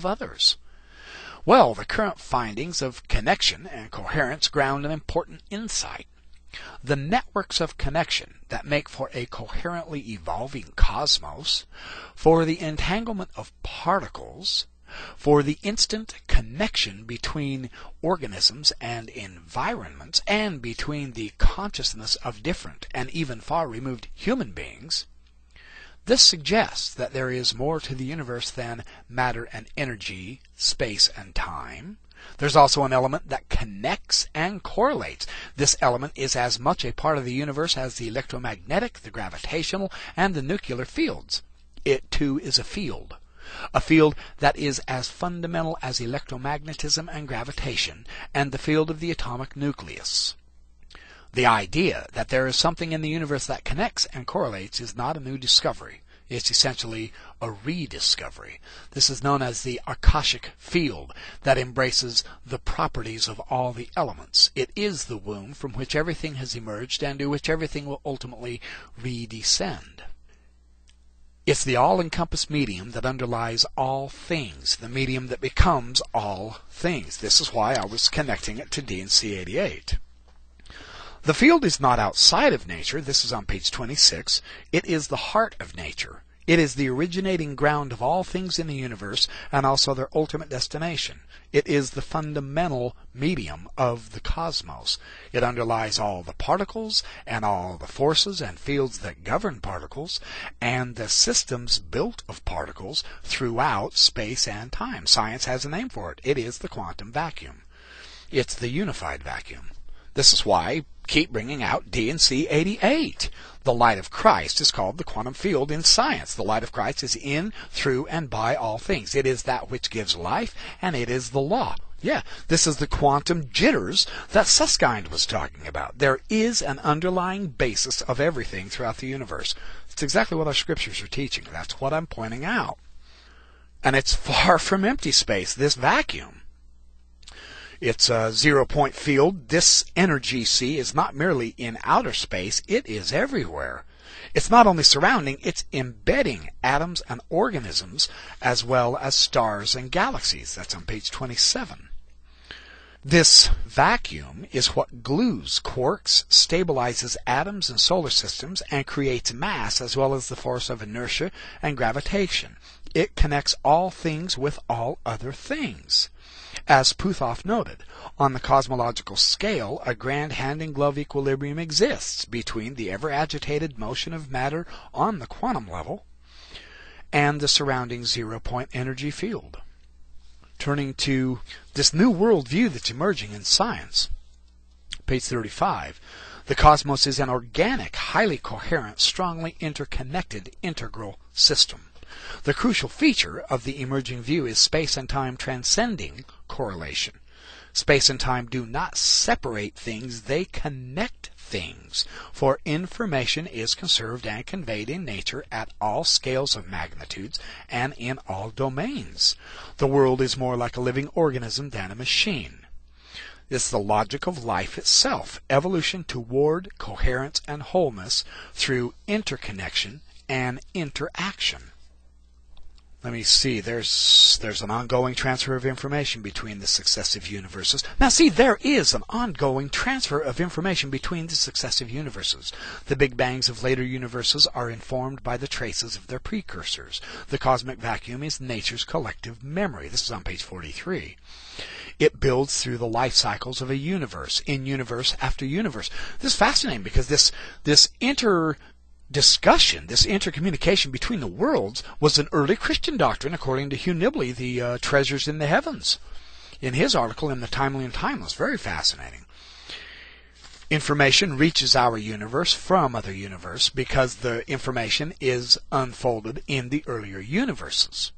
of others? Well, the current findings of connection and coherence ground an important insight. The networks of connection that make for a coherently evolving cosmos, for the entanglement of particles, for the instant connection between organisms and environments, and between the consciousness of different and even far removed human beings, this suggests that there is more to the universe than matter and energy, space and time. There's also an element that connects and correlates. This element is as much a part of the universe as the electromagnetic, the gravitational, and the nuclear fields. It too is a field that is as fundamental as electromagnetism and gravitation, and the field of the atomic nucleus. The idea that there is something in the universe that connects and correlates is not a new discovery. It's essentially a rediscovery. This is known as the Arkasha Field that embraces the properties of all the elements. It is the womb from which everything has emerged and to which everything will ultimately redescend. It's the all-encompassed medium that underlies all things, the medium that becomes all things. This is why I was connecting it to D&C 88. The field is not outside of nature. This is on page 26. It is the heart of nature. It is the originating ground of all things in the universe and also their ultimate destination. It is the fundamental medium of the cosmos. It underlies all the particles and all the forces and fields that govern particles and the systems built of particles throughout space and time. Science has a name for it. It is the quantum vacuum. It's the unified vacuum. This is why I keep bringing out D&C 88. The light of Christ is called the quantum field in science. The light of Christ is in, through, and by all things. It is that which gives life, and it is the law. Yeah, this is the quantum jitters that Susskind was talking about. There is an underlying basis of everything throughout the universe. It's exactly what our scriptures are teaching. That's what I'm pointing out. And it's far from empty space, this vacuum. It's a zero-point field. This energy sea is not merely in outer space, it is everywhere. It's not only surrounding, it's embedding atoms and organisms as well as stars and galaxies. That's on page 27. This vacuum is what glues quarks, stabilizes atoms and solar systems, and creates mass as well as the force of inertia and gravitation. It connects all things with all other things. As Puthoff noted, on the cosmological scale, a grand hand-in-glove equilibrium exists between the ever-agitated motion of matter on the quantum level and the surrounding zero-point energy field. Turning to this new worldview that's emerging in science, page 35, the cosmos is an organic, highly coherent, strongly interconnected integral system. The crucial feature of the emerging view is space and time transcending correlation. Space and time do not separate things, they connect things, for information is conserved and conveyed in nature at all scales of magnitudes and in all domains. The world is more like a living organism than a machine. It's the logic of life itself, evolution toward coherence and wholeness through interconnection and interaction. Let me see, there's an ongoing transfer of information between the successive universes. Now see, there is an ongoing transfer of information between the successive universes. The Big Bangs of later universes are informed by the traces of their precursors. The cosmic vacuum is nature's collective memory. This is on page 43. It builds through the life cycles of a universe, in universe after universe. This is fascinating because this discussion, this intercommunication between the worlds, was an early Christian doctrine, according to Hugh Nibley, the Treasures in the Heavens, in his article in The Timely and Timeless. Very fascinating. Information reaches our universe from other universe because the information is unfolded in the earlier universes.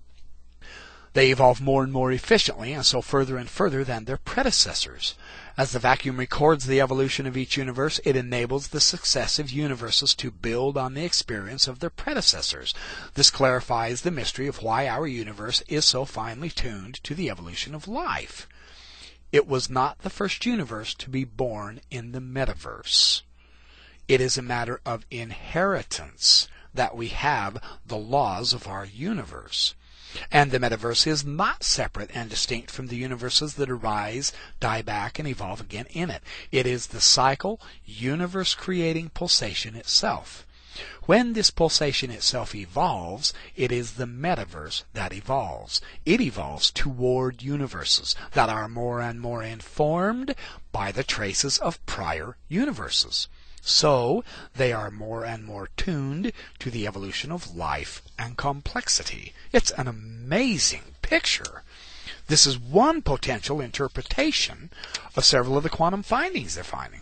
They evolve more and more efficiently, and so further and further than their predecessors. As the vacuum records the evolution of each universe, it enables the successive universes to build on the experience of their predecessors. This clarifies the mystery of why our universe is so finely tuned to the evolution of life. It was not the first universe to be born in the metaverse. It is a matter of inheritance that we have the laws of our universe. And the metaverse is not separate and distinct from the universes that arise, die back, and evolve again in it. It is the cycle, universe-creating pulsation itself. When this pulsation itself evolves, it is the metaverse that evolves. It evolves toward universes that are more and more informed by the traces of prior universes. So, they are more and more tuned to the evolution of life and complexity. It's an amazing picture. This is one potential interpretation of several of the quantum findings they're finding.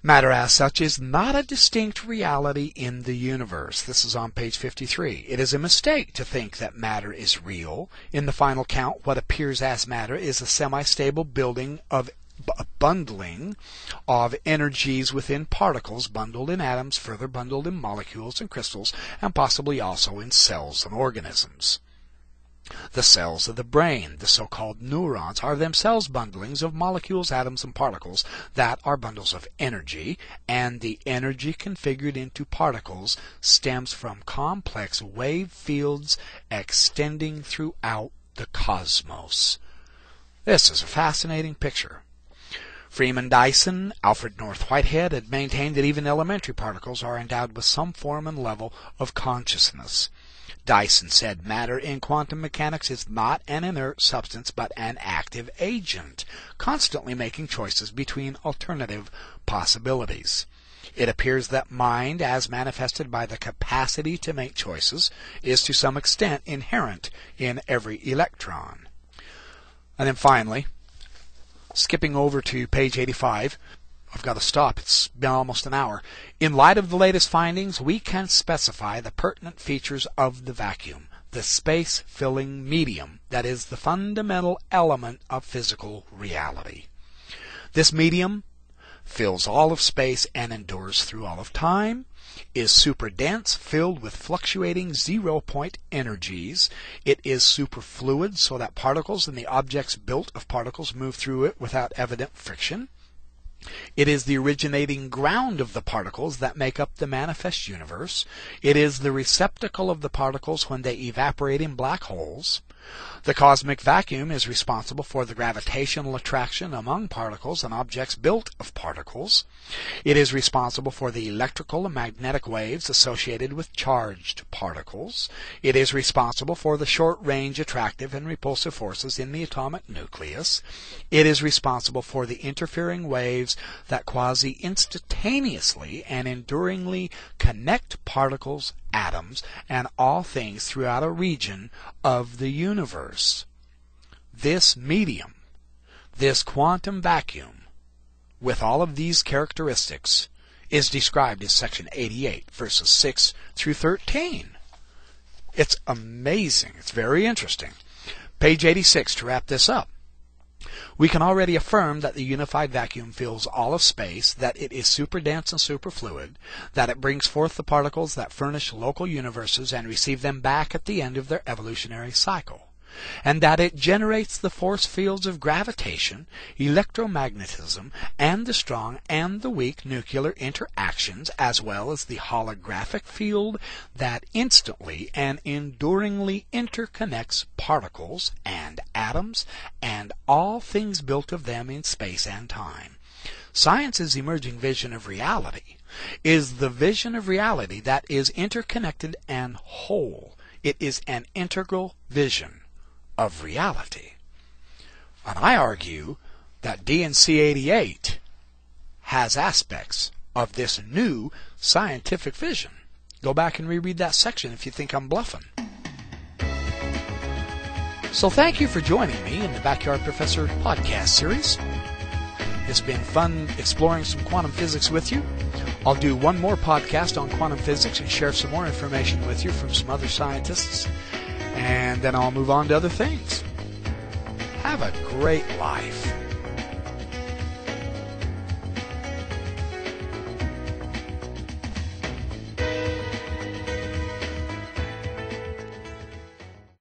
Matter as such is not a distinct reality in the universe. This is on page 53. It is a mistake to think that matter is real. In the final count, what appears as matter is a semi-stable bundling of energies within particles, bundled in atoms, further bundled in molecules and crystals, and possibly also in cells and organisms. The cells of the brain, the so-called neurons, are themselves bundlings of molecules, atoms, and particles that are bundles of energy, and the energy configured into particles stems from complex wave fields extending throughout the cosmos. This is a fascinating picture. Freeman Dyson, Alfred North Whitehead had maintained that even elementary particles are endowed with some form and level of consciousness. Dyson said matter in quantum mechanics is not an inert substance but an active agent, constantly making choices between alternative possibilities. It appears that mind, as manifested by the capacity to make choices, is to some extent inherent in every electron. And then finally, skipping over to page 85, I've got to stop. It's been almost an hour. In light of the latest findings, we can specify the pertinent features of the vacuum, the space-filling medium that is the fundamental element of physical reality. This medium fills all of space and endures through all of time, is super dense, filled with fluctuating zero-point energies. It is superfluid so that particles and the objects built of particles move through it without evident friction. It is the originating ground of the particles that make up the manifest universe. It is the receptacle of the particles when they evaporate in black holes. The cosmic vacuum is responsible for the gravitational attraction among particles and objects built of particles. It is responsible for the electrical and magnetic waves associated with charged particles. It is responsible for the short-range attractive and repulsive forces in the atomic nucleus. It is responsible for the interfering waves that quasi-instantaneously and enduringly connect particles, atoms, and all things throughout a region of the universe. This medium, this quantum vacuum, with all of these characteristics, is described in section 88, verses 6 through 13. It's amazing. It's very interesting. Page 86, to wrap this up. We can already affirm that the unified vacuum fills all of space, that it is superdense and superfluid, that it brings forth the particles that furnish local universes and receive them back at the end of their evolutionary cycle, and that it generates the force fields of gravitation, electromagnetism, and the strong and the weak nuclear interactions, as well as the holographic field that instantly and enduringly interconnects particles and atoms and all things built of them in space and time. Science's emerging vision of reality is the vision of reality that is interconnected and whole. It is an integral vision of reality. And I argue that DNC 88 has aspects of this new scientific vision. Go back and reread that section if you think I'm bluffing. So thank you for joining me in the Backyard Professor podcast series. It's been fun exploring some quantum physics with you. I'll do one more podcast on quantum physics and share some more information with you from some other scientists. And then I'll move on to other things. Have a great life.